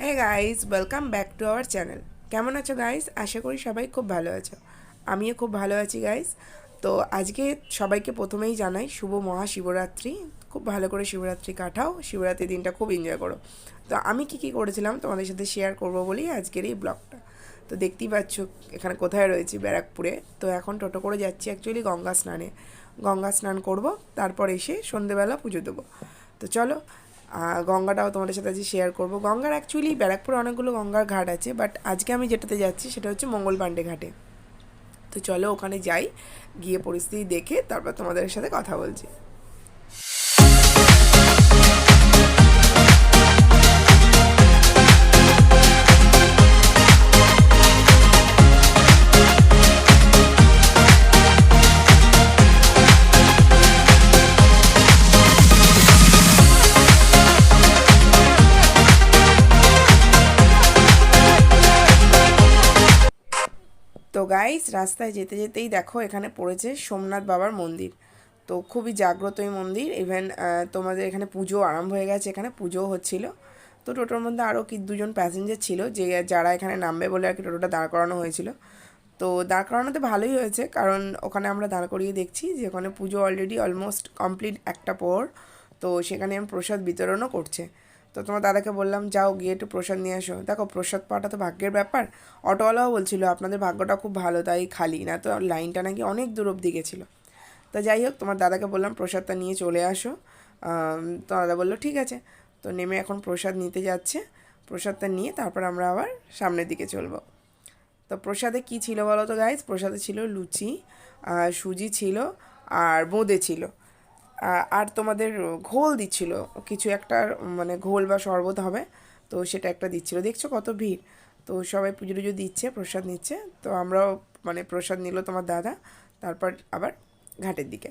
Hey guys, welcome back to our channel. কেমন আছো guys? আশা করি সবাই খুব ভালো আছো। আমিও খুব ভালো আছি গাইস। তো আজকে সবাইকে প্রথমেই জানাই শুভ মহাশিবরাত্রি। খুব ভালো করে শিবরাত্রি কাটাও, শিবরাত্রির দিনটা খুব এনজয় করো। তো আমি কি করেছিলাম তোমাদের সাথে শেয়ার করবো বলেই আজকের এই ব্লগটা। তো দেখতেই পাচ্ছ এখানে কোথায় রয়েছি, ব্যারাকপুরে। তো এখন টোটো করে যাচ্ছি অ্যাকচুয়ালি গঙ্গা স্নানে। গঙ্গা স্নান করব, তারপর এসে সন্ধেবেলা পুজো দেবো। তো চলো, গঙ্গাটাও তোমাদের সাথে আজকে শেয়ার করব। গঙ্গার অ্যাকচুয়ালি ব্যারাকপুরে অনেকগুলো গঙ্গার ঘাট আছে, বাট আজকে আমি যেটাতে যাচ্ছি সেটা হচ্ছে মঙ্গল পাণ্ডে ঘাটে। তো চলো ওখানে যাই, গিয়ে পরিস্থিতি দেখে তারপর তোমাদের সাথে কথা বলছি। তো গাইস, রাস্তায় যেতে যেতেই দেখো এখানে পড়েছে সোমনাথ বাবার মন্দির। তো খুবই জাগ্রত এই মন্দির। ইভেন তোমাদের এখানে পুজো আরম্ভ হয়ে গেছে, এখানে পুজোও হচ্ছিল। তো টোটোর মধ্যে আরও দুজন প্যাসেঞ্জার ছিল, যে যারা এখানে নামবে বলে আর কি টোটোটা দাঁড় করানো হয়েছিল। তো দাঁড় করানোতে ভালোই হয়েছে, কারণ ওখানে আমরা দাঁড় করিয়ে দেখছি যে ওখানে পুজো অলরেডি অলমোস্ট কমপ্লিট একটা পর। তো সেখানে আমি প্রসাদ বিতরণও করছে। তো তোমার দাদাকে বললাম যাও গিয়ে একটু প্রসাদ নিয়ে আসো। দেখো প্রসাদ পাওয়াটা তো ভাগ্যের ব্যাপার। অটোওয়ালাও বলছিল আপনাদের ভাগ্যটা খুব ভালো, তাই খালি না তো লাইনটা নাকি অনেক দূর অবধি গেছিলো। তা যাই হোক, তোমার দাদাকে বললাম প্রসাদটা নিয়ে চলে আসো। তো দাদা বললো ঠিক আছে। তো নেমে এখন প্রসাদ নিতে যাচ্ছে। প্রসাদটা নিয়ে তারপর আমরা আবার সামনের দিকে চলবো। তো প্রসাদে কী ছিল বলো তো গাইজ? প্রসাদে ছিল লুচি, সুজি ছিল, আর বোঁদে ছিল, আর তোমাদের ঘোল দিচ্ছিল কিছু একটা, মানে ঘোল বা শরবত হবে। তো সেটা একটা দিচ্ছিলো। দেখছো কত ভিড়। তো সবাই পুজো টুজো দিচ্ছে, প্রসাদ নিচ্ছে। তো আমরাও, মানে প্রসাদ নিল তোমার দাদা, তারপর আবার ঘাটের দিকে।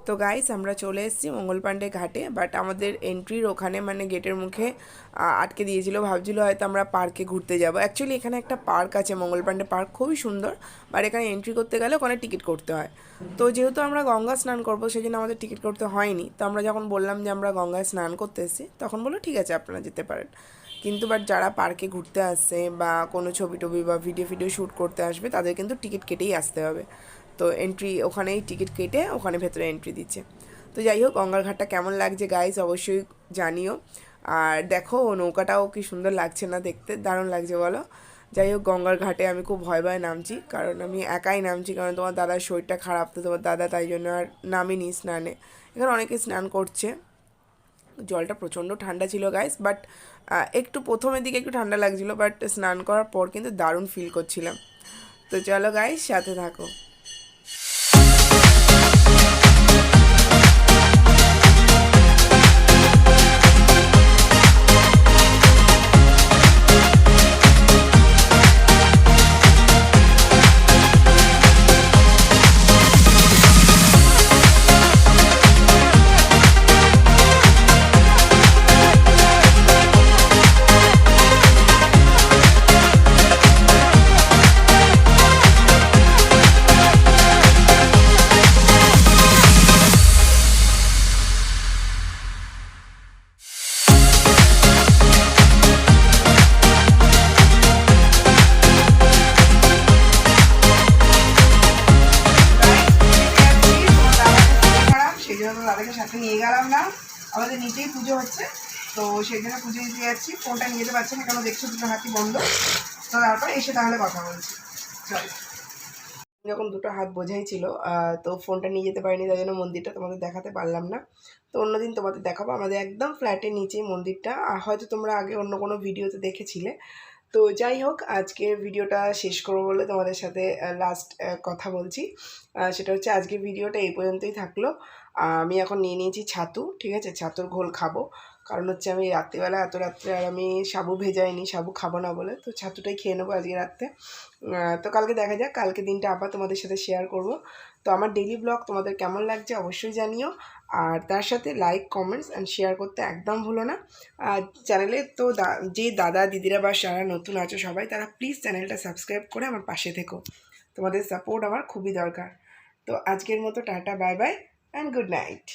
তো গাইস, আমরা চলে এসেছি মঙ্গল পাণ্ডে ঘাটে। বাট আমাদের এন্ট্রির ওখানে, মানে গেটের মুখে আটকে দিয়েছিল। ভাবছিল হয়তো আমরা পার্কে ঘুরতে যাব। অ্যাকচুয়ালি এখানে একটা পার্ক আছে, মঙ্গল পাণ্ডে পার্ক, খুবই সুন্দর। বাট এখানে এন্ট্রি করতে গেলে ওখানে টিকিট করতে হয়। তো যেহেতু আমরা গঙ্গা স্নান করবো, সেই জন্য আমাদের টিকিট করতে হয়নি। তো আমরা যখন বললাম যে আমরা গঙ্গায় স্নান করতে এসেছি, তখন বললো ঠিক আছে আপনারা যেতে পারেন। কিন্তু বাট যারা পার্কে ঘুরতে আসছে বা কোনো ছবি টবি বা ভিডিও শ্যুট করতে আসবে, তাদের কিন্তু টিকিট কেটেই আসতে হবে। তো এন্ট্রি ওখানেই টিকিট কেটে ওখানে ভেতরে এন্ট্রি দিচ্ছে। তো যাই হোক, গঙ্গার ঘাটটা কেমন লাগছে গাইস অবশ্যই জানিও। আর দেখো নৌকাটাও কি সুন্দর লাগছে না দেখতে, দারুণ লাগছে বলো। যাই হোক, গঙ্গার ঘাটে আমি খুব ভয় ভয় নামছি, কারণ আমি একাই নামছি, কারণ তোমার দাদার শরীরটা খারাপ। তো তোমার দাদা তাই জন্য আর নামিনি স্নানে। এখানে অনেকে স্নান করছে। জলটা প্রচণ্ড ঠান্ডা ছিল গাইস, বাট একটু প্রথমের দিকে একটু ঠান্ডা লাগছিলো, বাট স্নান করার পর কিন্তু দারুণ ফিল করছিলাম। তো চলো গাইস, সাথে থাকো। সেই জন্য দাদাকে সাথে নিয়ে গেলাম না। আমাদের নিচেই পুজো হচ্ছে, তো সেই জন্য পুজো দিতে যাচ্ছি। ফোনটা নিয়ে যেতে পারছি না, কেন দেখছো দুটো হাতই বন্ধ। তো তারপর এসে তাহলে কথা বলছি। চল, যখন দুটো হাত বোঝাই ছিল, তো ফোনটা নিয়ে যেতে পারিনি, তাই জন্য মন্দিরটা তোমাদের দেখাতে পারলাম না। তো অন্যদিন তোমাদের দেখাবো। আমাদের একদম ফ্ল্যাটের নিচেই মন্দিরটা, হয়তো তোমরা আগে অন্য কোনো ভিডিওতে দেখেছিলে। তো যাই হোক, আজকের ভিডিওটা শেষ করবো বলে তোমাদের সাথে লাস্ট কথা বলছি। সেটা হচ্ছে আজকের ভিডিওটা এই পর্যন্তই থাকলো। আমি এখন নিয়ে নিয়েছি ছাতু, ঠিক আছে? ছাতুর ঘোল খাবো, কারণ হচ্ছে আমি রাত্রিবেলা এত রাত্রে আর আমি সাবু ভেজাইনি, সাবু খাবো না বলে। তো ছাতুটাই খেয়ে নেবো আজকে রাত্রে। তো কালকে দেখা যাক, কালকে দিনটা আবার তোমাদের সাথে শেয়ার করব। তো আমার ডেইলি ব্লগ তোমাদের কেমন লাগছে অবশ্যই জানিও। আর তার সাথে লাইক, কমেন্টস অ্যান্ড শেয়ার করতে একদম ভুলো না। আর চ্যানেলে তো যে দাদা দিদিরা বা যারা নতুন আছো সবাই, তারা প্লিজ চ্যানেলটা সাবস্ক্রাইব করে আমার পাশে থেকো। তোমাদের সাপোর্ট আমার খুবই দরকার। তো আজকের মতো tata, bye bye and good night.